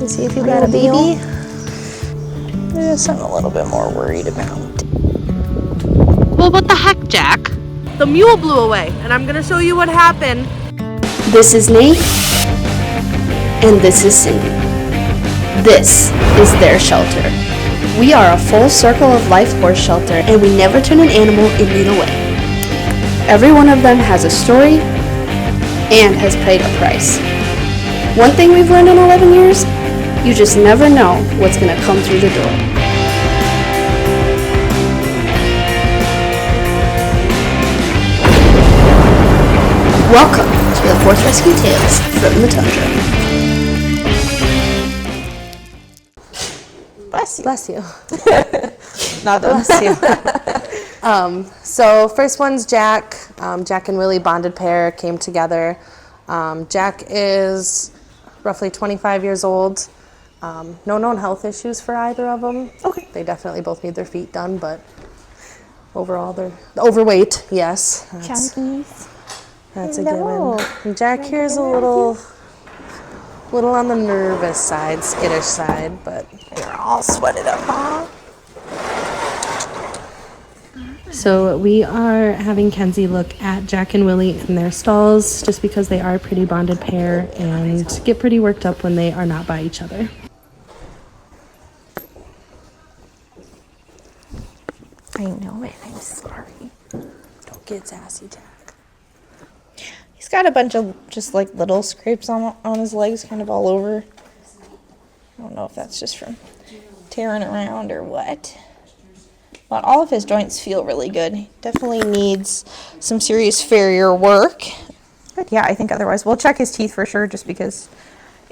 Let's see if you got a baby. This I'm a little bit more worried about. Well, what the heck, Jack? The mule blew away, and I'm gonna show you what happened. This is Nate, and this is Cindy. This is their shelter. We are a full circle of life horse shelter, and we never turn an animal in need away. Every one of them has a story and has paid a price. One thing we've learned in 11 years, you just never know what's going to come through the door. Welcome to the Horse Rescue Tales from the Tundra. Bless you. Not Bless you. So first one's Jack. Jack and Willie, bonded pair, came together. Jack is roughly 25 years old. No known health issues for either of them. Okay. They definitely both need their feet done, but overall they're overweight, yes. Chunkies. That's a given. And Jack here's a little on the nervous side, skittish side, but You're all sweated up, huh? So we are having Kenzie look at Jack and Willie in their stalls just because they are a pretty bonded pair and get pretty worked up when they are not by each other. I know it. I'm sorry. don't get sassy, Jack. He's got a bunch of just like little scrapes on his legs, kind of all over. I don't know if that's just from tearing around or what. But all of his joints feel really good. He definitely needs some serious farrier work. But yeah, I think otherwise we'll check his teeth for sure, just because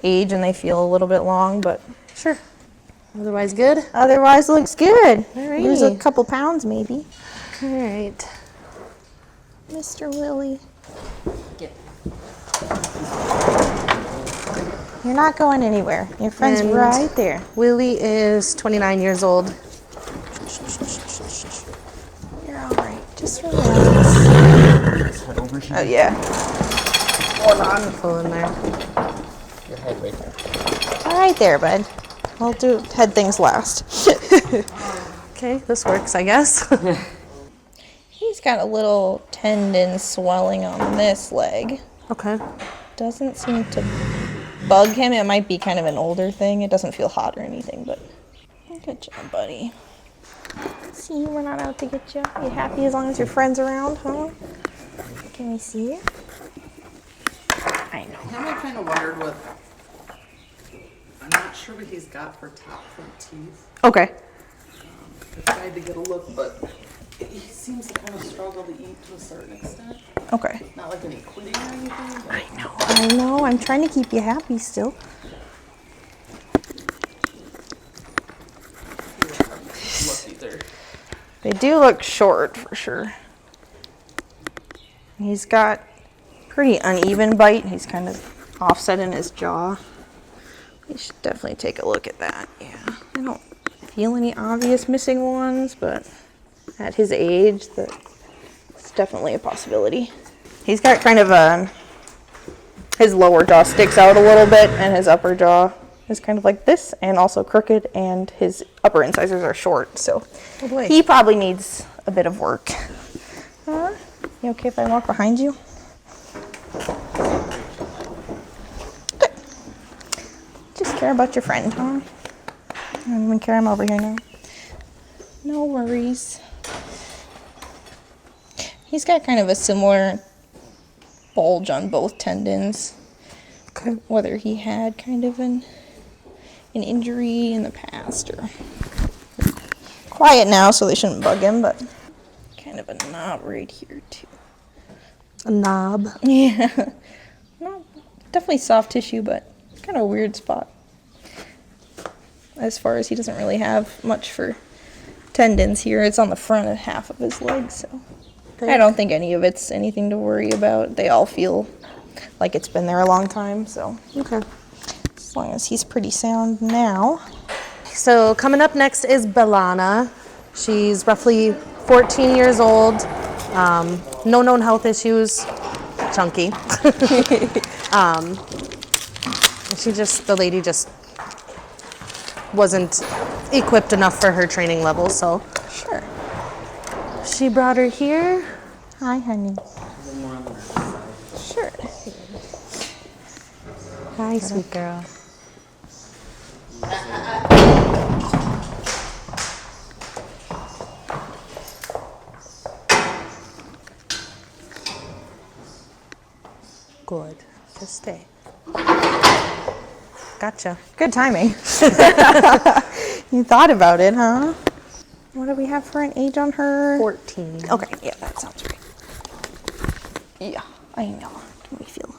age and they feel a little bit long. But Sure. Otherwise good? otherwise looks good. Alrighty. Lose a couple pounds maybe. All right. Mr. Willie. You're not going anywhere. Your friend's And- right there. Willie is 29 years old. You're all right. Just relax. Oh yeah. Full in there. Your head right there. All right there, bud. We'll do head things last. Okay, this works, I guess. He's got a little tendon swelling on this leg. Okay. Doesn't seem to bug him. It might be kind of an older thing. It doesn't feel hot or anything, but good job, buddy. See, we're not out to get you. You happy as long as your friend's around, huh? Can we see you? I know. I kind of wondered what. I'm not sure what he's got for top front teeth. Okay. I tried to get a look, but he seems to kind of struggle to eat to a certain extent. Okay. Not like any quitting or anything. But I know. I'm trying to keep you happy still. lucky there. They do look short for sure. He's got pretty uneven bite. He's kind of offset in his jaw. We should definitely take a look at that. Yeah. I don't feel any obvious missing ones, but at his age, that's definitely a possibility. He's got kind of his lower jaw sticks out a little bit, and his upper jaw is kind of like this, and also crooked, and his upper incisors are short, so he probably needs a bit of work. You okay if I walk behind you? Good. Just care about your friend, huh? I don't even care, I'm over here now. No worries. He's got kind of a similar bulge on both tendons. Okay. Whether he had kind of an injury in the past or quiet now, so they shouldn't bug him, but kind of a knob right here too. A knob. Yeah. No, definitely soft tissue, but kind of a weird spot. As far as he doesn't really have much for tendons here. It's on the front of half of his leg, so I don't think any of it's anything to worry about. They all feel like it's been there a long time, so Okay. as long as he's pretty sound now. So coming up next is Belana. She's roughly 14 years old. No known health issues. Chunky. The lady just wasn't equipped enough for her training level, so Sure. she brought her here. Hi, honey. Sure. Hi, sweet girl. Good. Just stay. Gotcha. Good timing. You thought about it, huh? What do we have for an age on her? 14. Okay, yeah, that sounds right. Yeah, I know. How do we feel?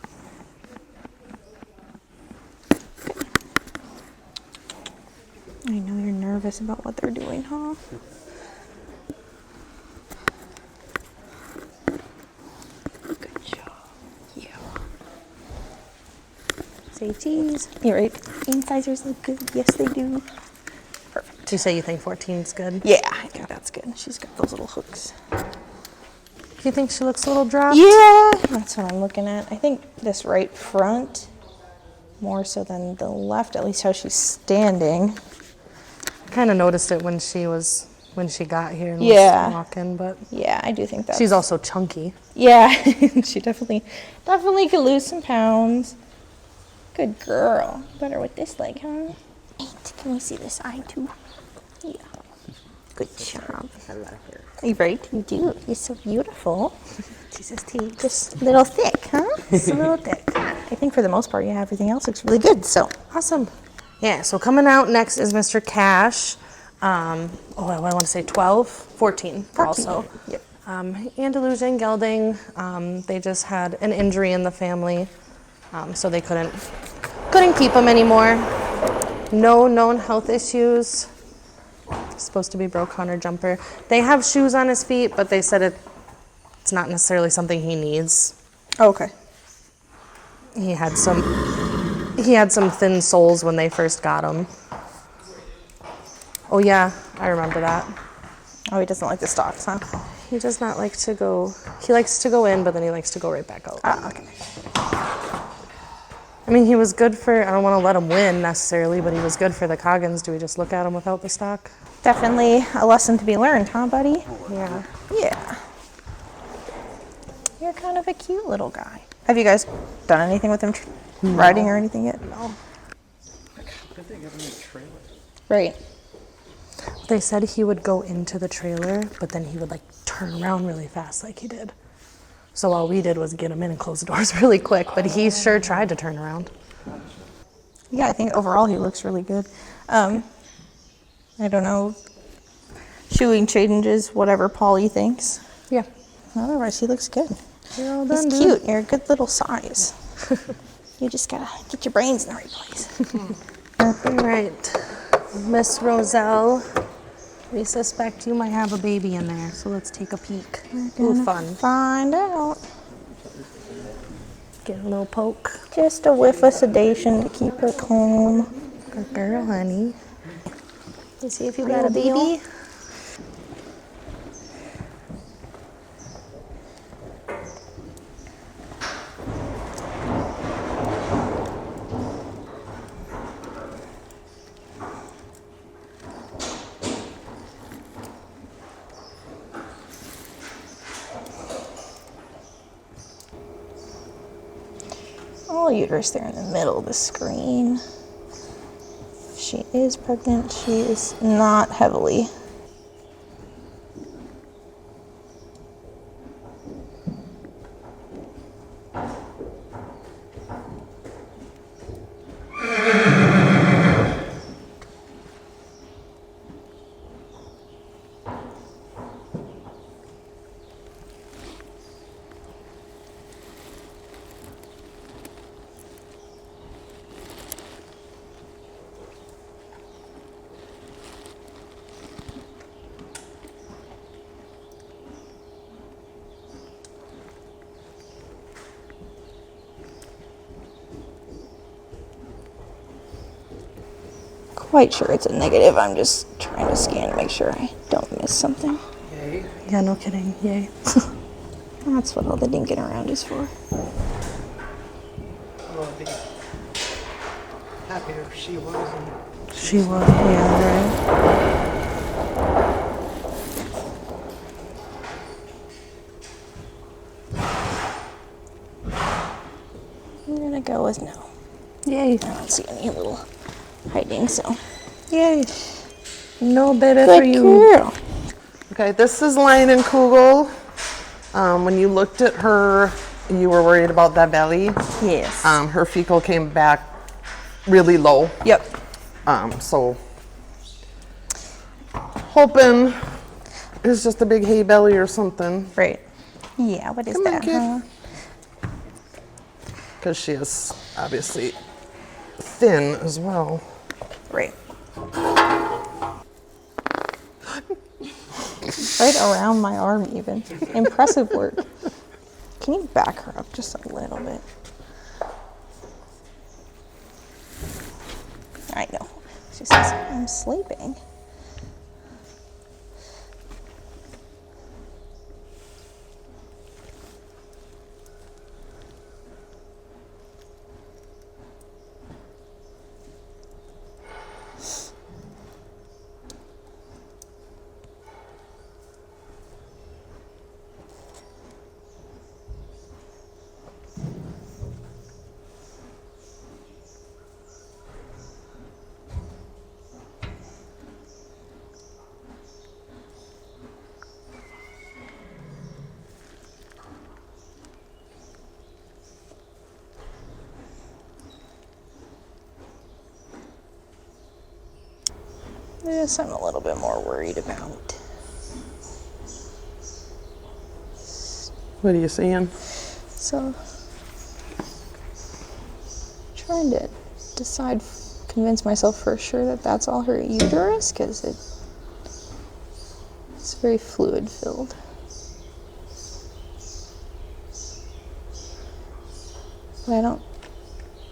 I know you're nervous about what they're doing, huh? Good job. Yeah. Say cheese. You're right. Incisors look good. Yes, they do. Perfect. Do you say you think 14 is good? Yeah, I think that's good. She's got those little hooks. Do you think she looks a little dropped? Yeah, that's what I'm looking at. I think this right front more so than the left, at least how she's standing. Kind of noticed it when she got here and Yeah. was walking, but Yeah, I do think that. she's also chunky. Yeah, she definitely could lose some pounds. Good girl. Better with this leg, huh? Eight. Can we see this eye too? Yeah. Good job. I love her. You right? You do. You're so beautiful. Jesus, teeth. Just a little thick, huh? Just a little thick. I think for the most part, yeah, everything else looks really good. So Awesome. Yeah, so coming out next is Mr. Cash. I want to say 12, 14 also. Yep. Andalusian gelding. They just had an injury in the family, so they couldn't keep him anymore. No known health issues. Supposed to be broke hunter jumper. They have shoes on his feet, but they said it's not necessarily something he needs. Okay. He had some thin soles when they first got him. Oh yeah, I remember that. Oh, he doesn't like the stocks, huh? He does not like to go. He likes to go in, but then he likes to go right back out. Ah, okay. I mean, he was good for. I don't want to let him win necessarily, but he was good for the Coggins. Do we just look at him without the stock? Definitely a lesson to be learned, huh, buddy? Yeah. Yeah. You're kind of a cute little guy. Have you guys done anything with him riding or anything yet? No. Did they get him in a trailer? Right. They said he would go into the trailer, but then he would like turn around really fast, like he did. So all we did was get him in and close the doors really quick, but he sure tried to turn around. Yeah, I think overall he looks really good. I don't know. Shoeing changes, whatever Paulie thinks. Yeah. Otherwise, he looks good. You're all He's done, dude. cute. You're a good little size. You just gotta get your brains in the right place. All right, Miss Roselle, we suspect you might have a baby in there, so let's take a peek. Ooh, fun. Find out. Get a little poke. Just a whiff of sedation to keep her calm. Good girl, honey. You see if you got a baby? Oh, uterus there in the middle of the screen. She is pregnant. She is not heavily. Quite sure it's a negative. I'm just trying to scan to make sure I don't miss something. Yay. Yeah, no kidding. Yay. That's what all the dinking around is for. Oh, happier she was. She was, yeah, right. I'm gonna go with no. Yay. I don't see any little hiding, so. Yay. No baby Good for you. girl. Okay, this is Lion and Kugel. When you looked at her, you were worried about that belly. Yes. Her fecal came back really low. Yep. So hoping it's just a big hay belly or something. Right. Yeah, what is Come on, that, kid. huh? Because she is obviously thin as well. Right. Right around my arm even. Impressive work. Can you back her up just a little bit? I know. She says, I'm sleeping. This I'm a little bit more worried about. What are you seeing? So, trying to convince myself for sure that that's all her uterus, because it's very fluid filled. But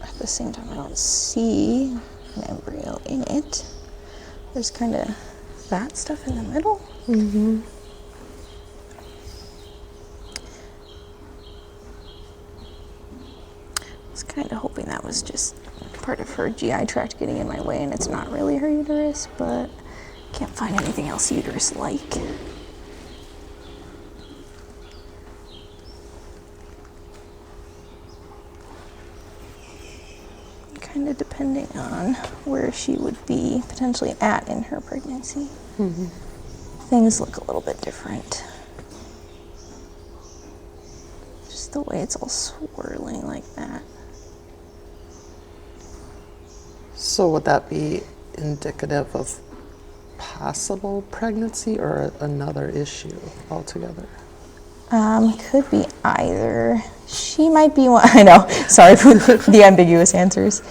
at the same time, I don't see an embryo in it. There's kind of that stuff in the middle. Mm-hmm. I was kind of hoping that was just part of her GI tract getting in my way and it's not really her uterus, but can't find anything else uterus-like. Kind of depending on where she would be potentially at in her pregnancy. Mm-hmm. Things look a little bit different. Just the way it's all swirling like that. So would that be indicative of possible pregnancy or another issue altogether? Could be either. She might be one, I know, sorry for the ambiguous answers.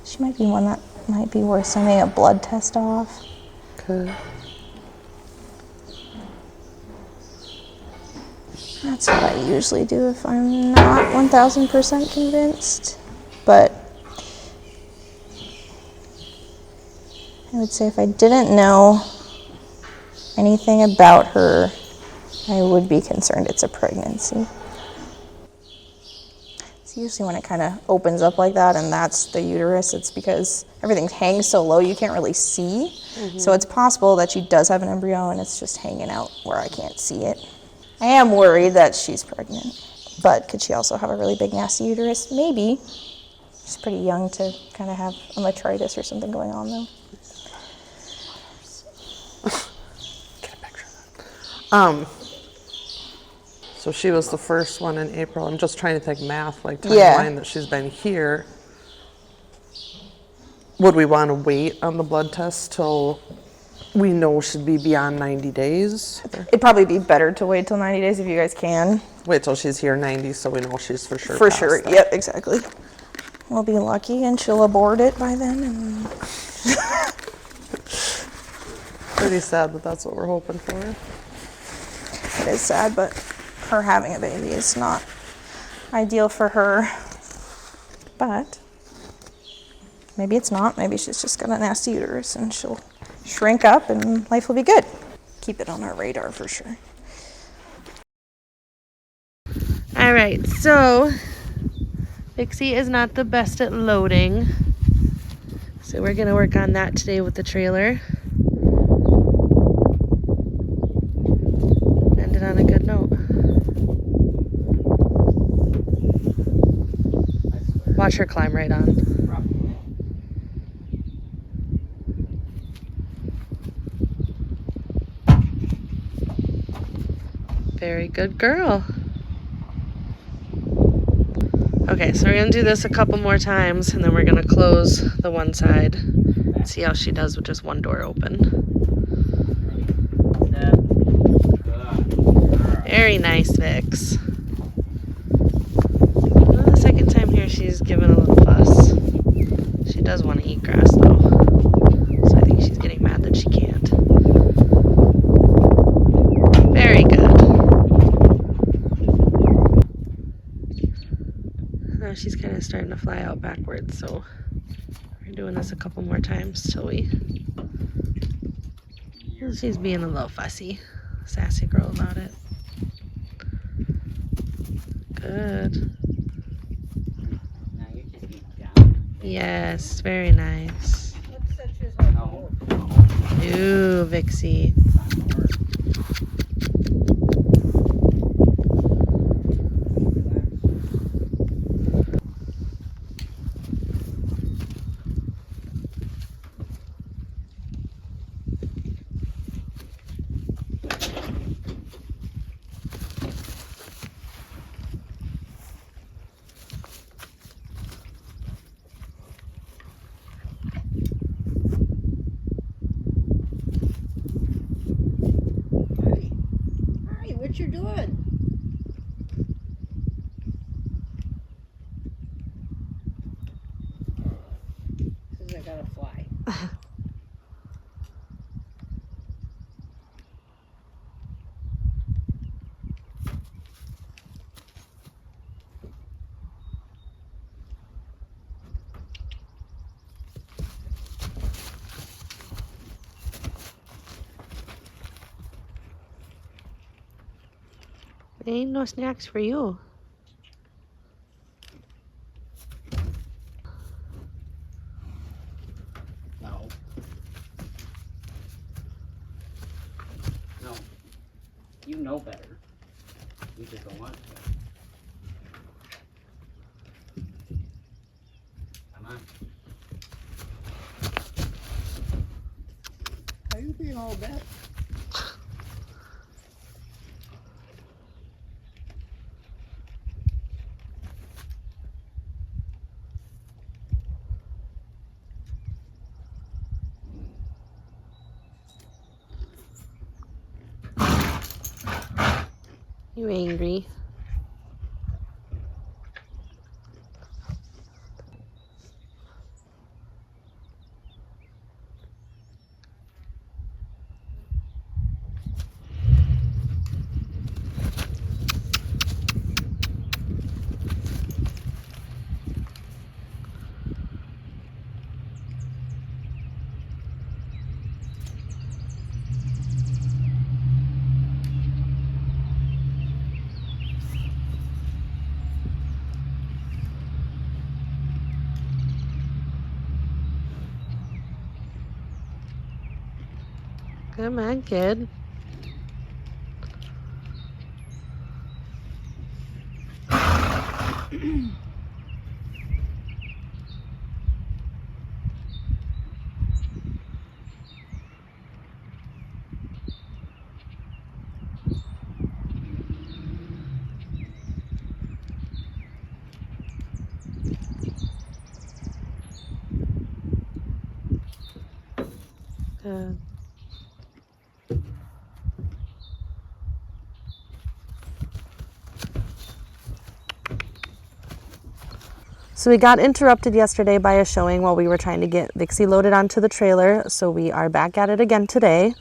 She might be one that might be worth sending a blood test off. Okay. That's what I usually do if I'm not 1000% convinced. But I would say if I didn't know anything about her, I would be concerned it's a pregnancy. It's usually when it kind of opens up like that and that's the uterus, it's because everything hangs so low you can't really see. Mm-hmm. So it's possible that she does have an embryo and it's just hanging out where I can't see it. I am worried that she's pregnant, but could she also have a really big nasty uterus? Maybe. She's pretty young to kind of have a metritis or something going on though. Get a picture of that. So she was the first one in April. I'm just trying to think math, like timeline that she's been here. Would we want to wait on the blood test till we know she'd be beyond 90 days? It'd probably be better to wait till 90 days if you guys can. Wait till she's here 90 so we know she's for sure. For sure, yep, exactly. We'll be lucky and she'll abort it by then. And Pretty sad that that's what we're hoping for. it is sad, but her having a baby is not ideal for her. But maybe it's not. Maybe she's just got a nasty uterus and she'll shrink up and life will be good. Keep it on our radar for sure. All right, so Vixie is not the best at loading. So we're going to work on that today with the trailer. Ended on a good note. Watch her climb right on. Very good girl. Okay, so we're going to do this a couple more times, and then we're going to close the one side. See how she does with just one door open. Very nice, Vix. Well, the second time here, she's giving a little fuss. She does want to eat grass, though. So I think she's getting mad that she can't. Very good. Now she's kind of starting to fly out backwards, so we're doing this a couple more times till we... She's being a little fussy. Sassy girl about it. Good. Yes, very nice. Ooh, Vixie. What you doing? Says I gotta fly. There ain't no snacks for you. No. No. You know better. You just don't want to. Come on. Are you being all bad? You angry? Come on, kid. Good. So we got interrupted yesterday by a showing while we were trying to get Vixie loaded onto the trailer, so we are back at it again today.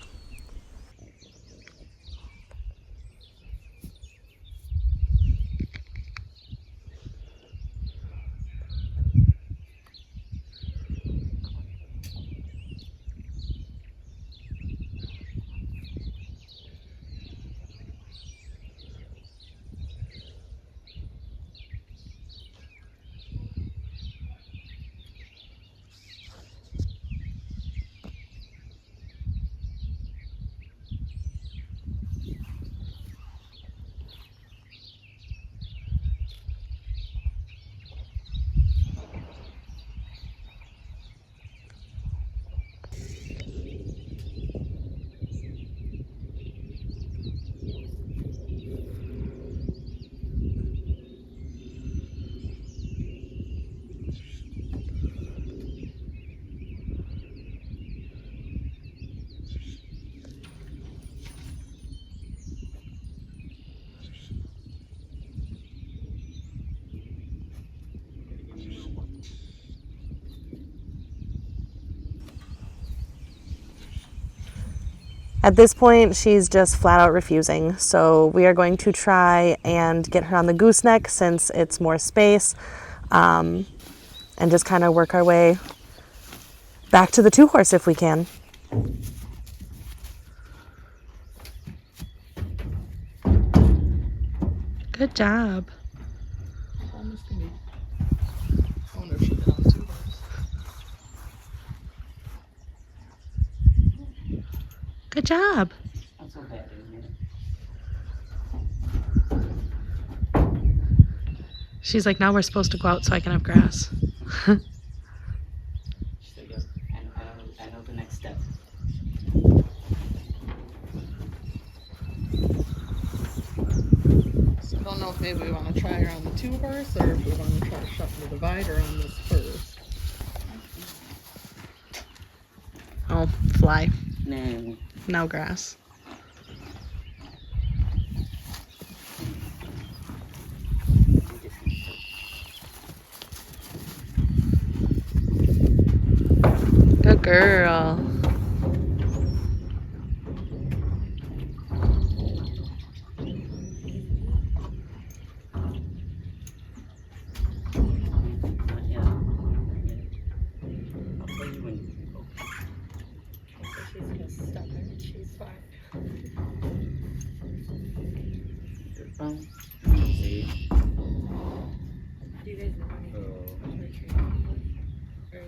At this point, she's just flat out refusing. So we are going to try and get her on the gooseneck since it's more space, and just kind of work our way back to the 2-horse if we can. Good job. Good job. Not so bad, isn't it? She's like, now we're supposed to go out so I can have grass. She's like, "Yep, I know the next step." So I don't know if maybe we want to try her on the 2-horse or if we want to try to shuffle the divider on this first. Oh, fly. No. Now grass. Good girl. Not yet. Not yet. I'll tell you when you can go. She's fine. You're fine. See? Do you guys know anything Oh, about her training? Or is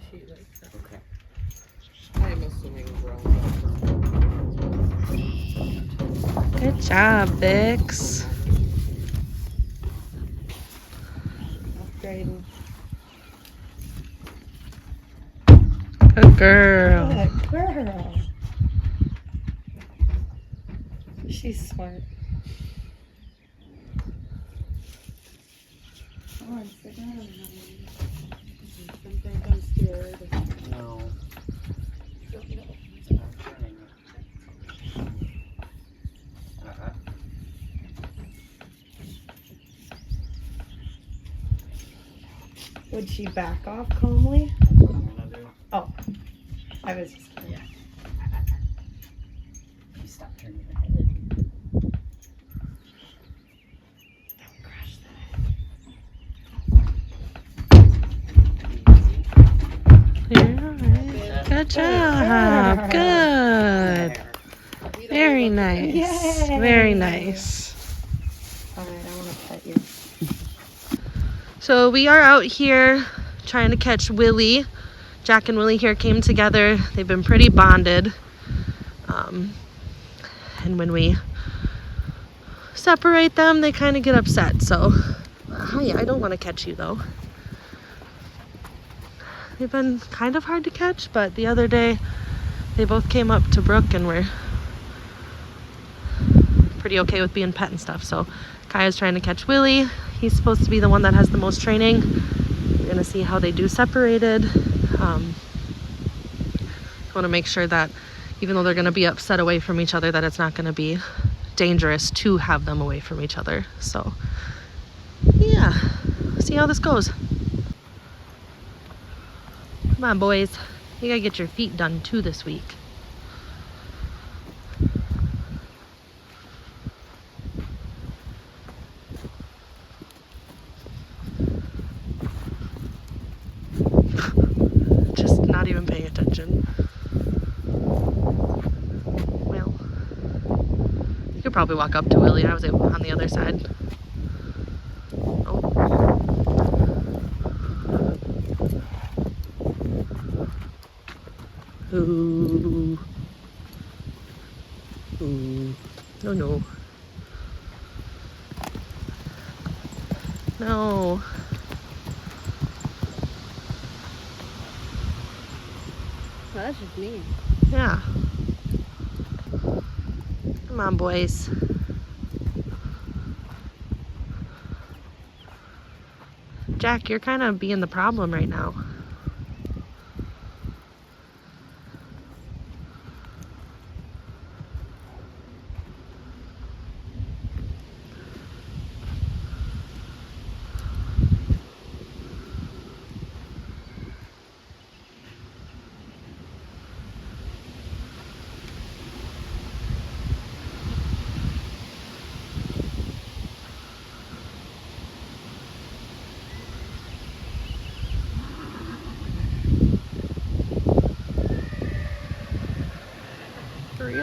she like okay. I'm assuming grown. Good job, Vix. upgrading? Good girl. Good girl. She's smart. Come on, sit down. Sometimes I'm scared. No. Would she back off calmly? Oh, I was just kidding. Yeah. You stop turning your head. Don't crush that. Yeah, good job. Good. Very nice. Yay. Very nice. Alright, I want to pet you. So we are out here trying to catch Willie. Jack and Willie here came together. They've been pretty bonded. And when we separate them, they kind of get upset. So, hi, I don't want to catch you though. They've been kind of hard to catch, but the other day they both came up to Brooke and were pretty okay with being pet and stuff. So Kaya's trying to catch Willie. He's supposed to be the one that has the most training. We're gonna see how they do separated. I want to make sure that even though they're gonna be upset away from each other, that it's not gonna be dangerous to have them away from each other. So yeah, see how this goes. Come on, boys. You gotta get your feet done too this week. Just not even paying attention. Well, you could probably walk up to Willie. I was on the other side. Oh. Ooh. Ooh. No, no. No. Well, that's just me. Yeah. Come on, boys. Jack, you're kind of being the problem right now.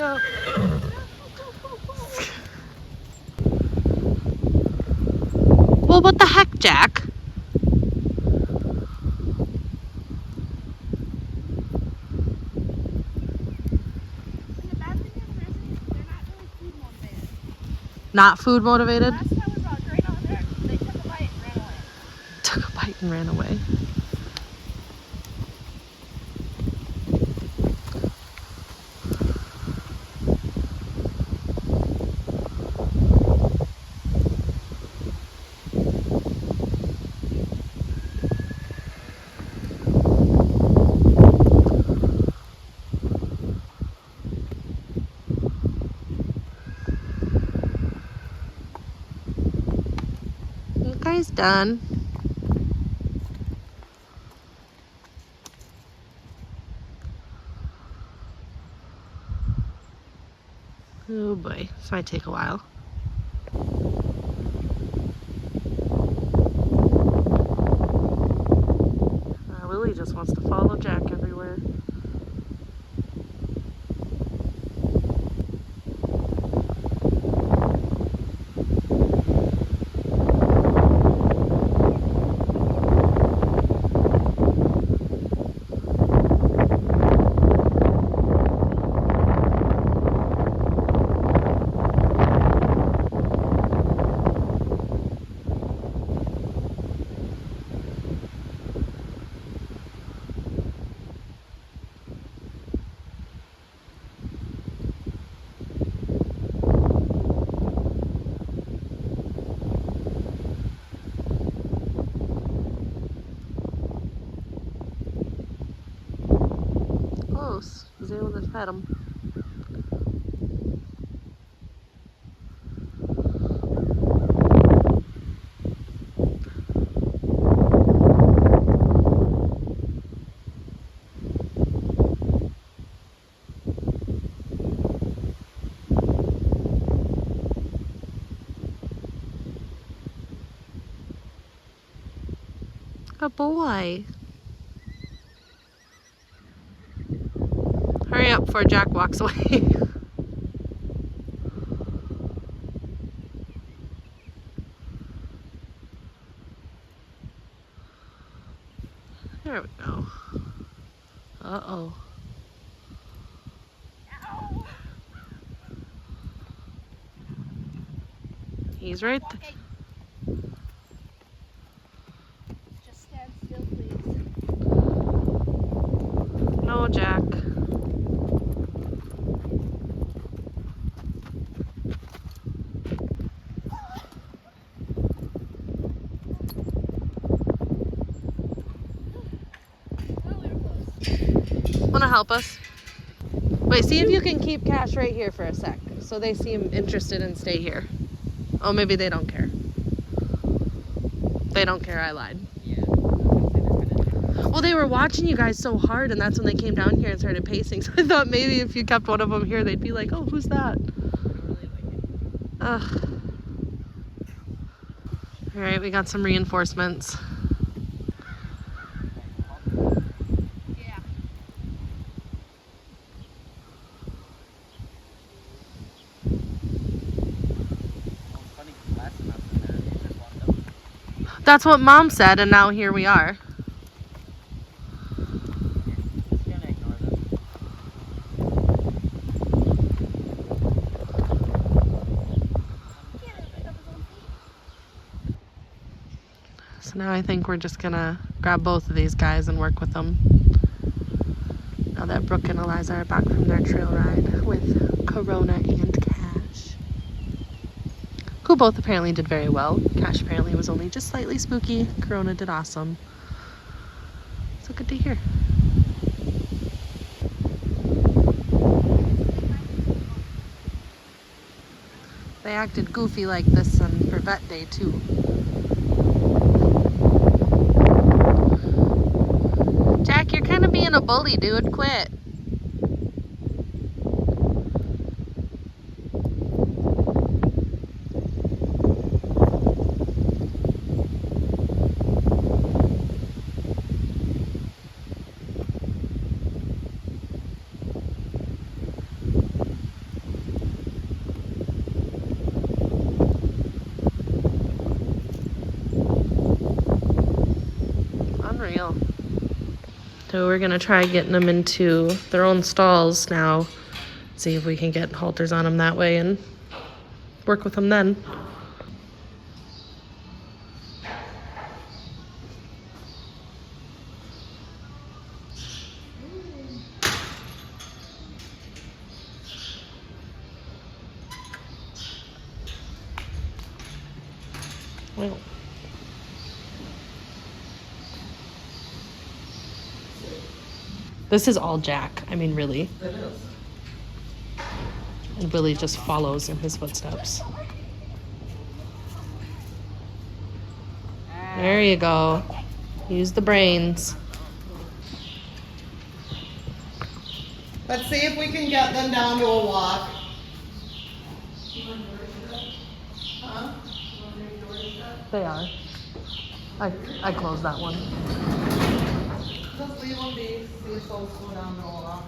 Yeah. Well, what the heck, Jack? Not food motivated? Last time we brought Great on there, they took a bite and ran away. Took a bite and ran away. Guy's done. Oh boy, this might take a while. Lily just wants to follow Jack everywhere. Close. Was able to pet him. Good boy. Hurry up before Jack walks away. There we go. Uh-oh. He's right there. Just stand still, please. No, Jack. Wanna help us? Wait, see if you can keep Cash right here for a sec. So they seem interested and stay here. Oh, maybe they don't care. They don't care, I lied. Well, they were watching you guys so hard, and that's when they came down here and started pacing. So I thought maybe if you kept one of them here, they'd be like, oh, who's that? Ugh. All right, we got some reinforcements. That's what Mom said, and now here we are. So now I think we're just gonna grab both of these guys and work with them. Now that Brooke and Eliza are back from their trail ride with Corona and Cash, who both apparently did very well. Cash apparently was only just slightly spooky. Corona did awesome. So good to hear. They acted goofy like this for vet day too. Jack, you're kind of being a bully, dude. Quit. Unreal. So we're gonna try getting them into their own stalls now. See if we can get halters on them that way and work with them then. Well. This is all Jack. I mean, really. And Willie just follows in his footsteps. There you go. Use the brains. Let's see if we can get them down to a walk. They are. I closed that one. Just leave them be. See if those go down to a walk.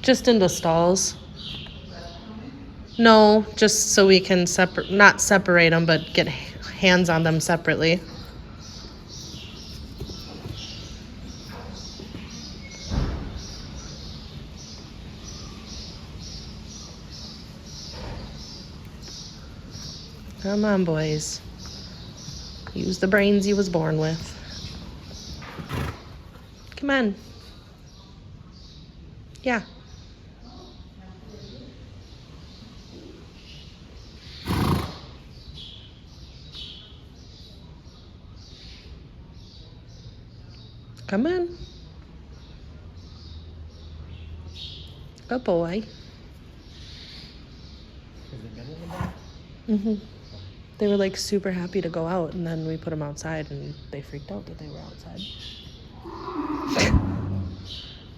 Just into stalls. No, just so we can not separate them, but get hands on them separately. Come on, boys. Use the brains you was born with. Come on. Yeah. Come on. Good boy. Mm-hmm. They were like super happy to go out, and then we put them outside, and they freaked out that they were outside.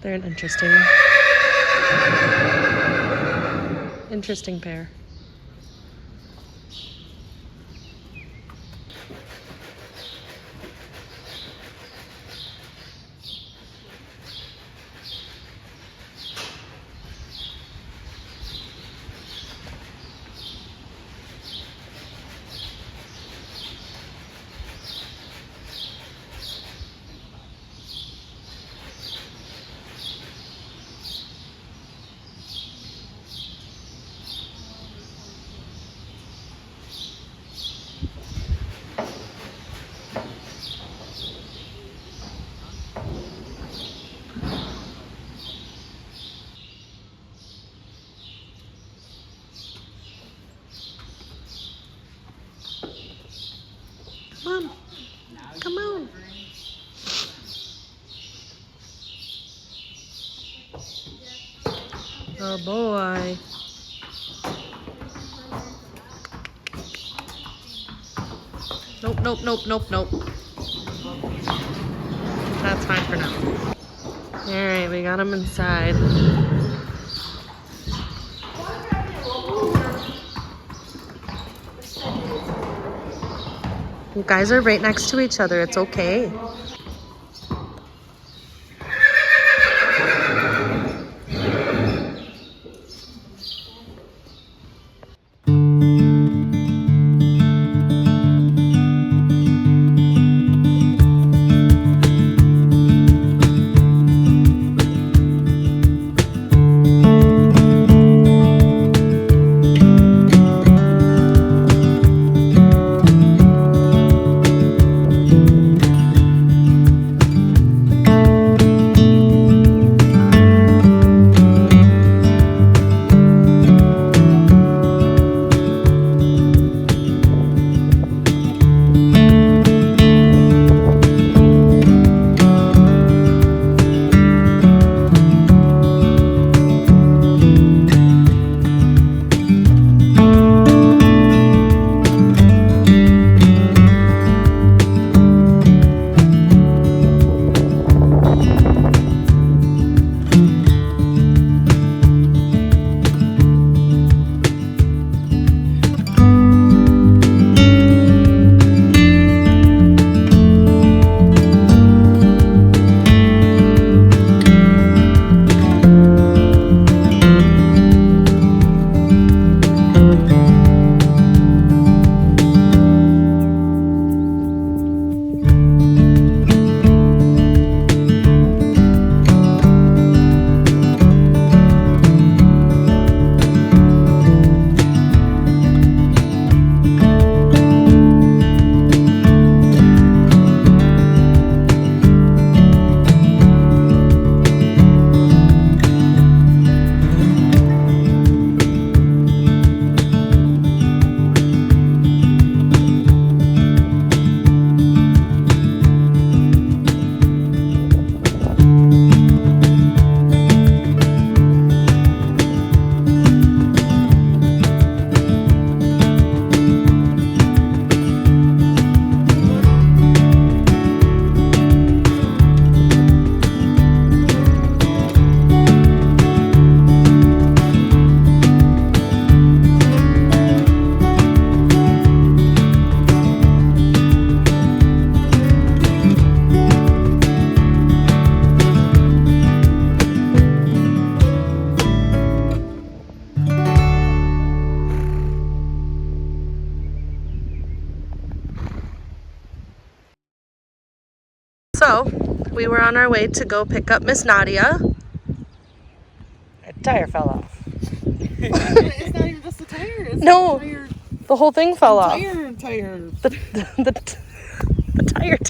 They're an interesting pair. Come on. Come on. Oh boy. Nope. That's fine for now. Alright, we got him inside. You guys are right next to each other. It's okay. ago, we were on our way to go pick up Miss Nadia. Our tire fell off. It's not even just the tire. It's No, the tire. the whole thing fell off. Tire. The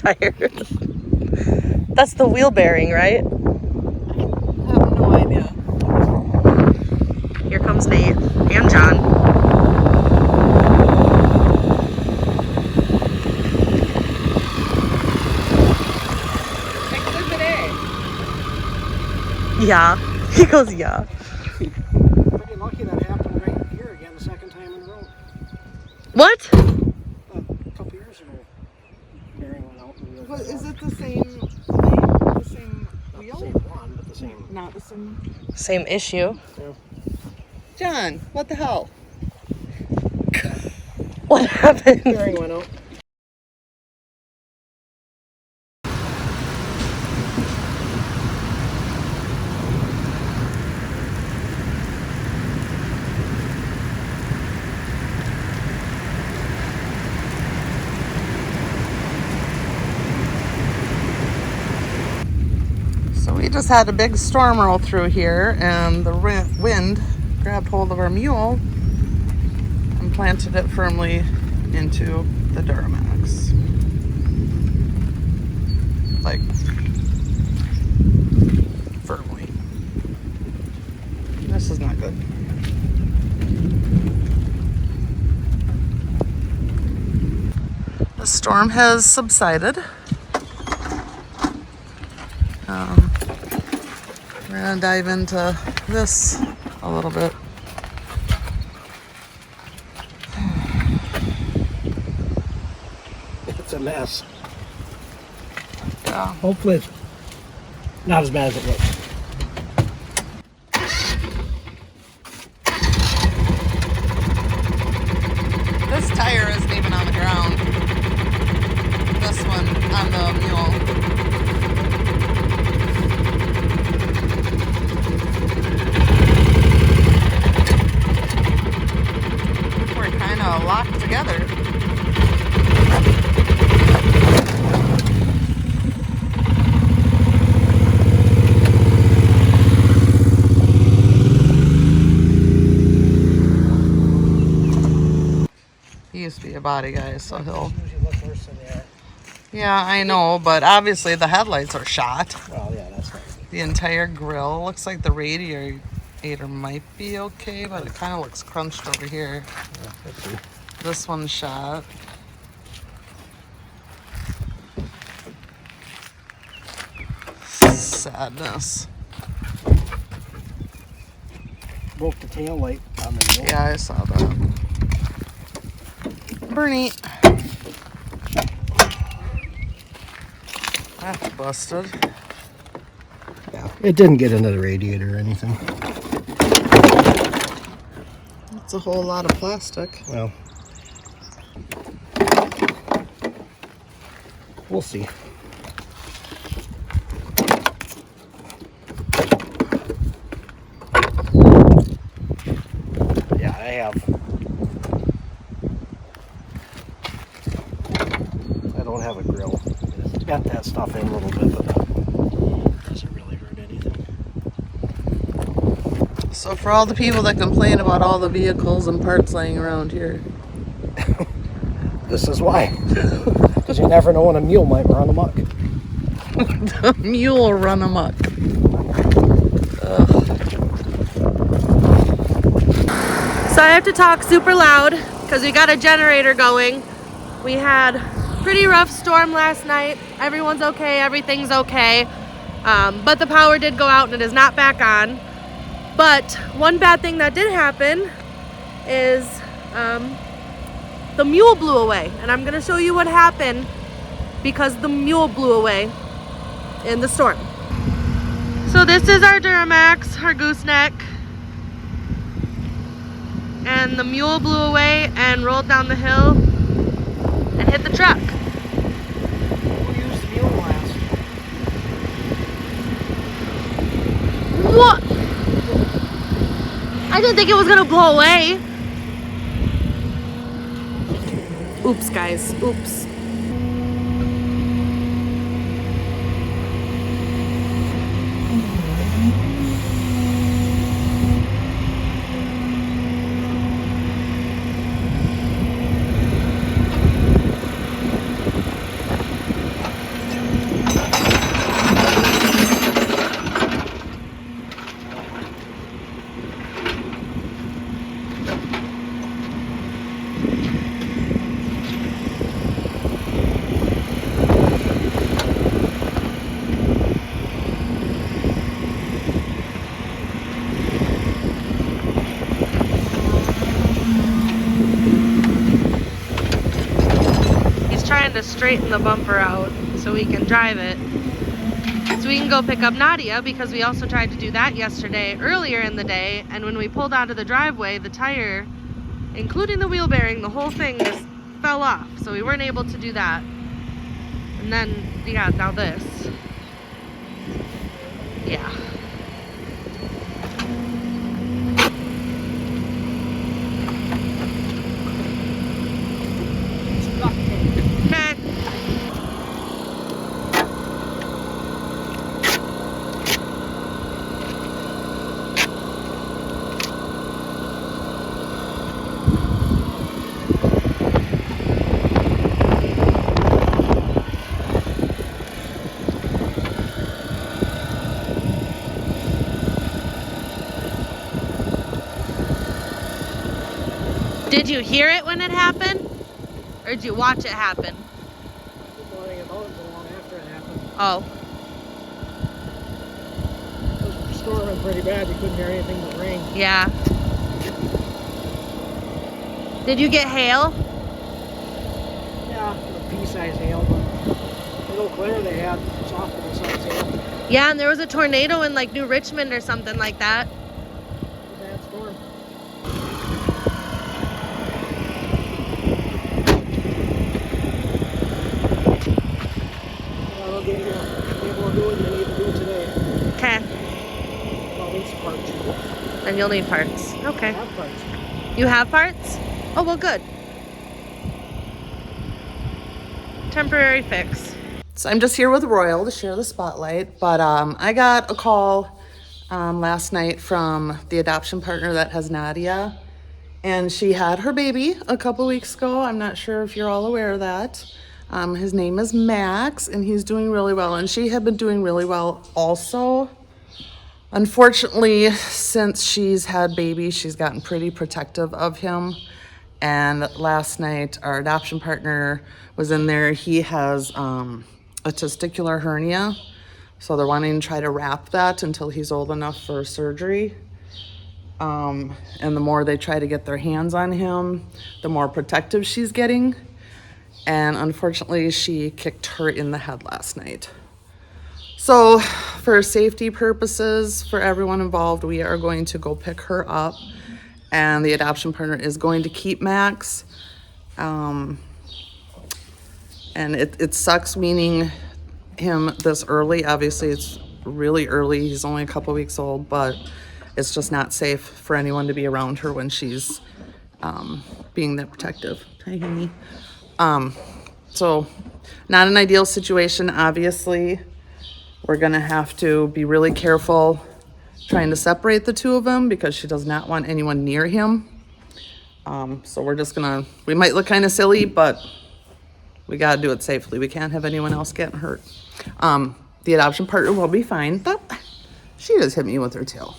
tire. That's the wheel bearing, right? I have no idea. Here comes Nate and John. Exhibit A. Yeah. He goes, yeah. Pretty lucky that happened right here again, the second time in a row. What? A couple years ago, bearing went out. And But is it the same thing? The same wheel? Same one, but the same. Not the same. Same issue. John, what the hell? What happened? Bearing went out. So we just had a big storm roll through here, and the wind grabbed hold of our mule and planted it firmly into the Duramax. Like, firmly. This is not good. The storm has subsided. We're gonna dive into this a little bit. It's a mess. Yeah. Hopefully it's not as bad as it looks. This tire isn't even on the ground. This one on the mule. We're kind of locked together. He used to be a body guy, so he'll... Usually look worse than they are. Yeah, I know, but obviously the headlights are shot. Well, yeah, that's right. The entire grill. Looks like the radiator might be okay, but it kind of looks crunched over here. Yeah, let's see. This one's shot. Sadness. Broke the tail light on the mule. Yeah, I saw that. Bernie. That's busted. Yeah. It didn't get into the radiator or anything. That's a whole lot of plastic. Well, we'll see. Yeah, I don't have a grill. It's got that stuff in a little bit, but it doesn't really hurt anything. So for all the people that complain about all the vehicles and parts laying around here, This is why. Because you never know when a mule might run amok. the mule run amok. So I have to talk super loud because we got a generator going. We had a pretty rough storm last night. Everyone's okay, everything's okay. But the power did go out and it is not back on. But one bad thing that did happen is the mule blew away. And I'm gonna show you what happened because the mule blew away in the storm. So this is our Duramax, our gooseneck. And the mule blew away and rolled down the hill and hit the truck. Who used the mule last? What? I didn't think it was gonna blow away. Oops, guys, oops. trying to straighten the bumper out so we can drive it. So we can go pick up Nadia, because we also tried to do that yesterday earlier in the day, and when we pulled out of the driveway, the tire, including the wheel bearing, the whole thing just fell off. So we weren't able to do that. And then, yeah, now this. Yeah. Okay. Did you hear it when it happened? Or did you watch it happen? Oh. It was storming pretty bad. You couldn't hear anything but rain. Yeah. Did you get hail? Yeah, a pea-sized hail, but the little clear they had, softball-sized hail. Yeah, and there was a tornado in like New Richmond or something like that. Bad storm. I'll get you able to do it, and I need to do it today. Okay. I'll need some parts. Then you'll need parts. Okay. I have parts. You have parts? Oh, well, good. Temporary fix. So I'm just here with Royal to share the spotlight, but I got a call last night from the adoption partner that has Nadia, and she had her baby a couple weeks ago. I'm not sure if you're all aware of that. His name is Max, and he's doing really well, and she had been doing really well also. Unfortunately, since she's had baby, she's gotten pretty protective of him. And last night, our adoption partner was in there. He has a testicular hernia, so they're wanting to try to wrap that until he's old enough for surgery. And the more they try to get their hands on him, the more protective she's getting. And unfortunately, she kicked her in the head last night. So for safety purposes, for everyone involved, we are going to go pick her up, and the adoption partner is going to keep Max. And it sucks weaning him this early. Obviously, it's really early. He's only a couple weeks old, but it's just not safe for anyone to be around her when she's being that protective. Hi, honey. So not an ideal situation, obviously. We're gonna have to be really careful trying to separate the two of them because she does not want anyone near him. So we're just gonna, we might look kind of silly, but we gotta do it safely. We can't have anyone else getting hurt. The adoption partner will be fine, but she just hit me with her tail.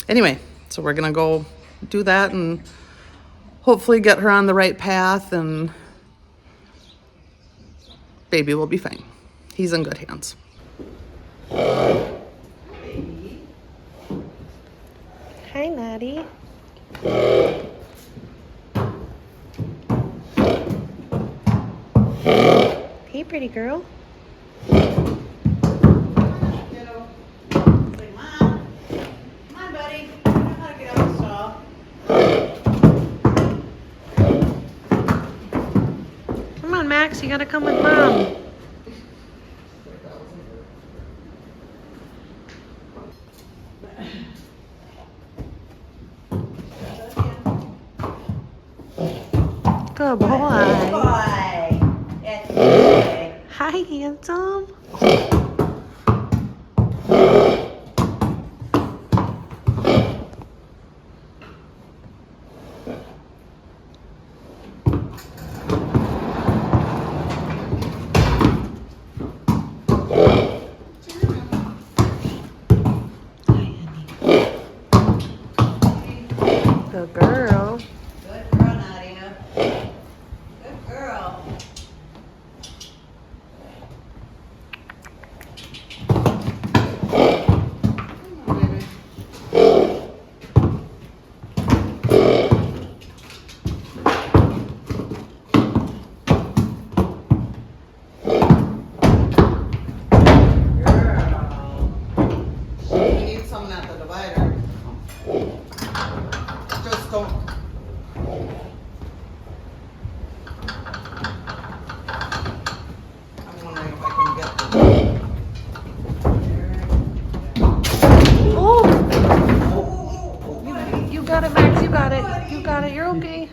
Anyway, so we're gonna go do that and hopefully get her on the right path, and baby will be fine. He's in good hands. Hi, Nadia. Hey, pretty girl. Come on, Max, you gotta come with Mom. Good boy. Good boy. That's good. Hi, handsome. Good girl. Good girl, Nadia. Good girl. don't. I'm wondering if I can get. You got it, Max. You got it. You got it. You're okay.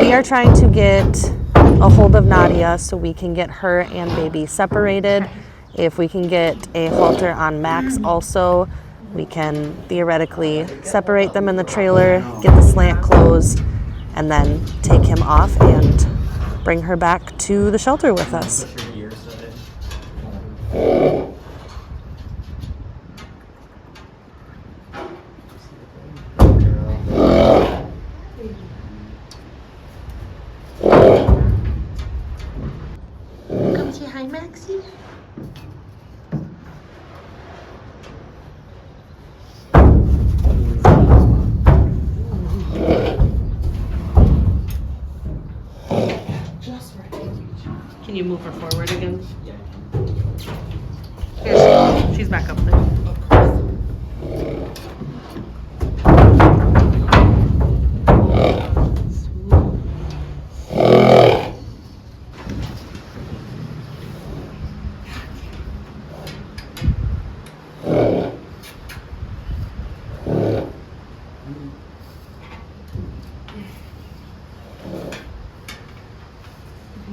We are trying to get a hold of Nadia so we can get her and baby separated. If we can get a halter on Max also, we can theoretically separate them in the trailer, get the slant closed, and then take him off and bring her back to the shelter with us. Come say hi, Maxie. Can you move her forward again? Here, she's back up there.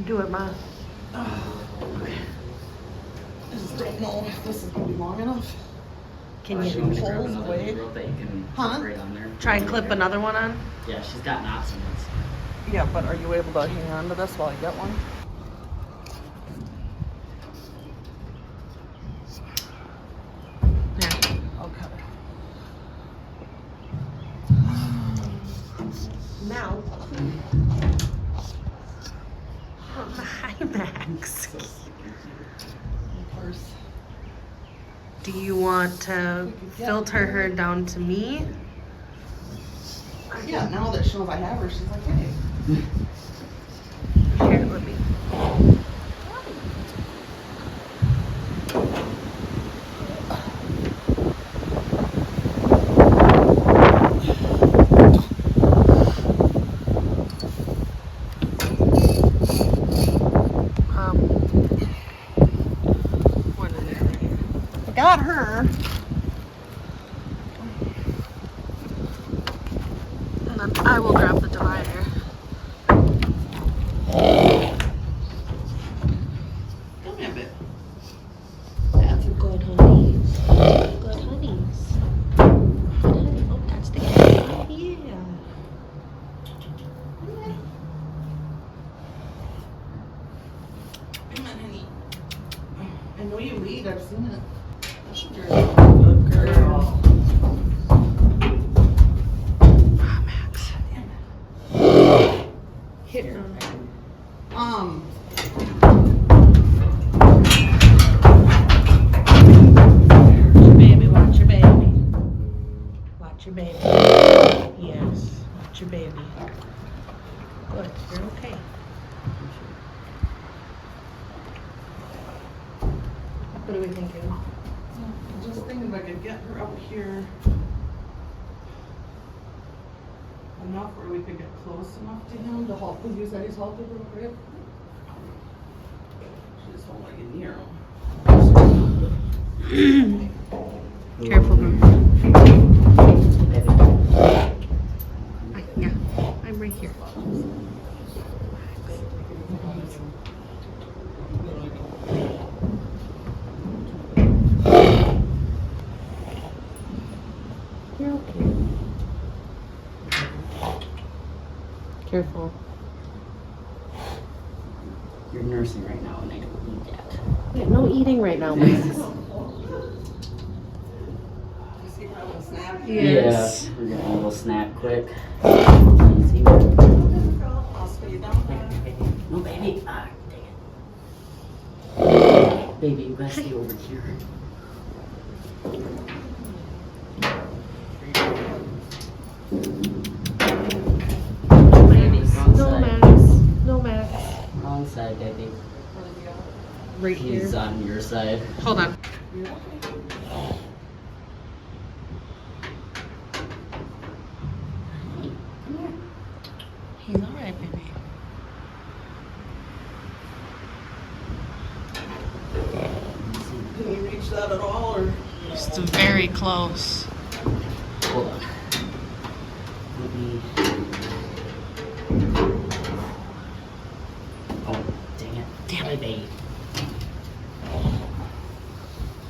Do it, Ma. I just don't know if this is gonna be long enough. Can you Pulls away. Huh? try and clip another one on? Yeah, she's got knots in it. Yeah, but are you able to hang on to this while I get one? Yeah. Okay. Now. Hi, Max. Do you want to filter her down to me? Yeah, now that she knows I have her, she's like, hey. Here, let me. Got her. And then I will grab the divider. Come here a bit. That's a good honeys. Good honeys. Good honey. Oh, that's the cat. Yeah. Come on, honey. I know you read. I've seen it. Good girl. Max. Here. Baby, watch your baby. Watch your baby. Yes, watch your baby. Good, you're okay. What are we thinking? Just thinking if I could get her up here enough where we could get close enough to him to halt, because you said he's halted real quick. She just don't want to get near him. Careful, girl. Yeah, I'm right here. You're okay. Careful. You're nursing right now, and I don't need that. Yeah, no eating right now, Max. Yes. Yeah, we're getting a little snack quick. Easy. I'll spit you down. No, baby. Ah, dang it. Baby, you gotta stay over here. No, Max. No, Max. Wrong side, I think. Right here. He's on your side. Hold on. He's all right, baby. Can you reach that at all, or? Just very close. Hold on. Let me... Oh, dang it. Damn it, babe.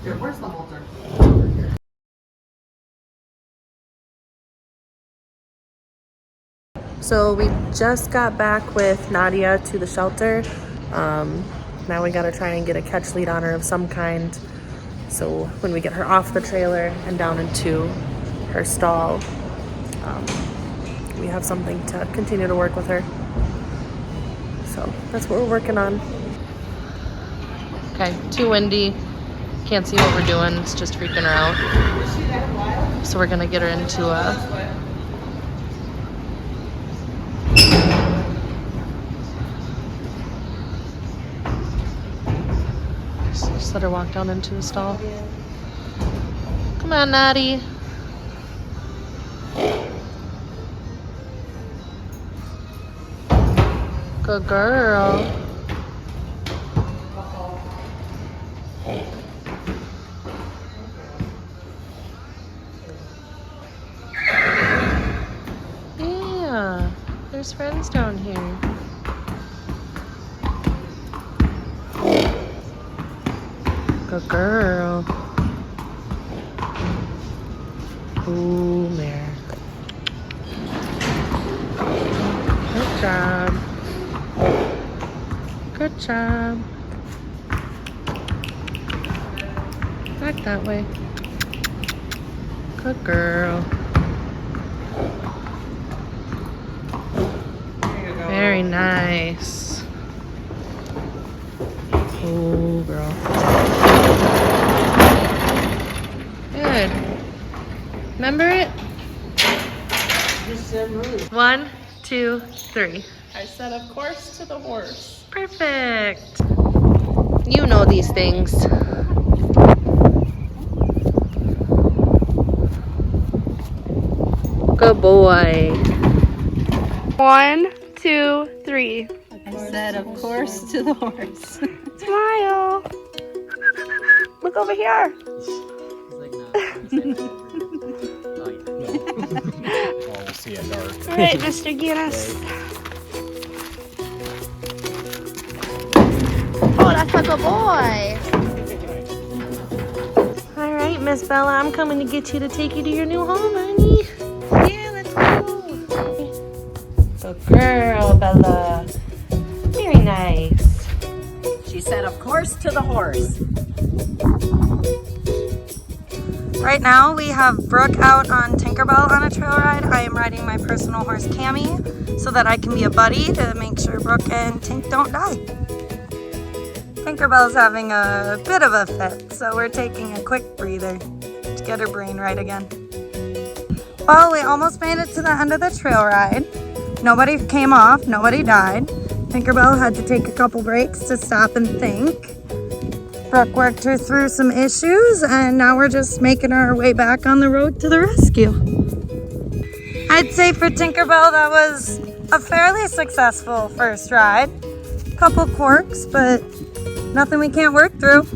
Here, where's the halter? So we just got back with Nadia to the shelter. Now we gotta try and get a catch lead on her of some kind. So when we get her off the trailer and down into her stall, we have something to continue to work with her. So that's what we're working on. Okay, too windy. Can't see what we're doing. It's just freaking her out. So we're gonna get her into a just let her walk down into the stall. Come on, Nadia. Good girl. Yeah, there's friends down here. Good girl. Ooh, mare. Good job. Good job. Back that way. Good girl. Very nice. Oh, girl. Good. Remember it? Just said move. 1, 2, 3. I said, of course, to the horse. Perfect. You know these things. Good boy. 1, 2, 3. I said, of course, to the horse. Smile. Look over here. He's like, no. Oh, yeah. Oh, we'll see it dark. All right, Mr. Guinness. Oh, that's a good boy. All right, Miss Bella, I'm coming to get you to take you to your new home, honey. Yeah, let's go. Good girl, Bella. Very nice. She said, of course, to the horse. Right now we have Brooke out on Tinkerbell on a trail ride. I am riding my personal horse Cammy so that I can be a buddy to make sure Brooke and Tink don't die. Tinkerbell's having a bit of a fit, so we're taking a quick breather to get her brain right again. Well, we almost made it to the end of the trail ride. Nobody came off, nobody died. Tinkerbell had to take a couple breaks to stop and think. Brooke worked her through some issues, and now we're just making our way back on the road to the rescue. I'd say for Tinkerbell that was a fairly successful first ride. Couple quirks, but nothing we can't work through.